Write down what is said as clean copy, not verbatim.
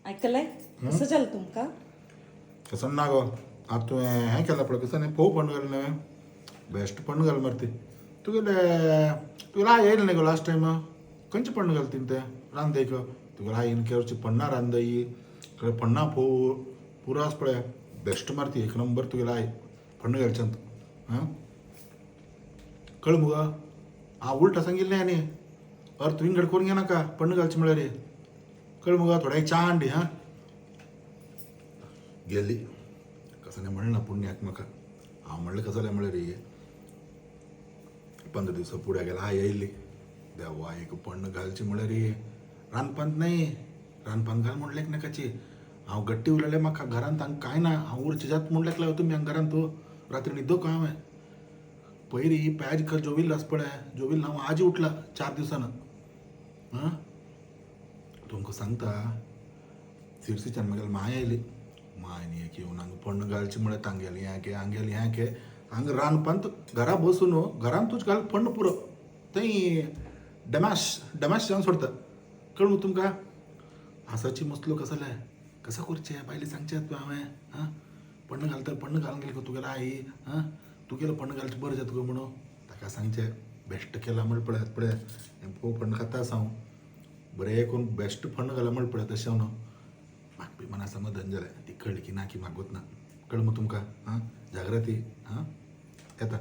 ऐकलंय कसं चल तुमका कसं ना गो आता तुवें हें केलां पळय कसं न्ही पोव पण घाल न्ही बेस्ट पण घाल मरे ती तुगेले येयले न्ही गो लास्ट टायम खंयचे पण घाल तिन ते रांदेक तुगेले आईन केवरची पन्ना रांदई कळे पन्ना पोव पुरो आस पळय बेस्ट मारती एक नंबर तुगेले आई पण घालचंत हां कळ मुगा हांव उलटा सांगिल्लें न्ही अर्थ विंगड करून घेनाका पण घालची म्हळ्यार रे कळ मुगा थोडा एक च्या हांडी हां गेली कसं नाही म्हणलं ना पुण्याक म्हाका हांव म्हणलें कसं जालें म्हळ्यार रे 15 दिवसा फुडें गेला हांव येयल्ली देवा एक पण घालची म्हळ्यार रे रांदपांत नाही रांदपांत घाल म्हणलें नाकाची हांव गट्टी उलयलें म्हाका घरांत हांगा कांय ना हांव उरची जात म्हणलें लाव तुमी हांगा घरांत रात्री न्हिदो का हांवें पयरी पॅज कर जोविल्लो आस पळय जोविल्लो हांव आजी उठला 4 दिवसान हां तुमकां सांगता सिरसीच्यान म्हागेली माय आयली मायनी एक येवन हांगा पण घालची म्हळ्यार तांगेली हें घे हांगा रांदपांत घरा बसून घरांत तुज घाल पण पुरो थंय डमाश जावन सोडता कळ मग तुमकां हांसाची मसलो कसो जालें कसं करचें बायले सांगचें हांवें हां पण घालता पण घालून गेली गो तुगेलो आई हां तुगेलो पण घालचें बरें जाता गो म्हणून ताका सांगचें बेस्ट केला म्हण पळय हें पोव पण खाता हांव बरें करून बेस्ट फंड घाला म्हण पळय तशें न्हू म्हाका बी मना समाधान जालें ती कळली की ना की म्हाका ना कळ मग तुमकां हां जागृती हां येता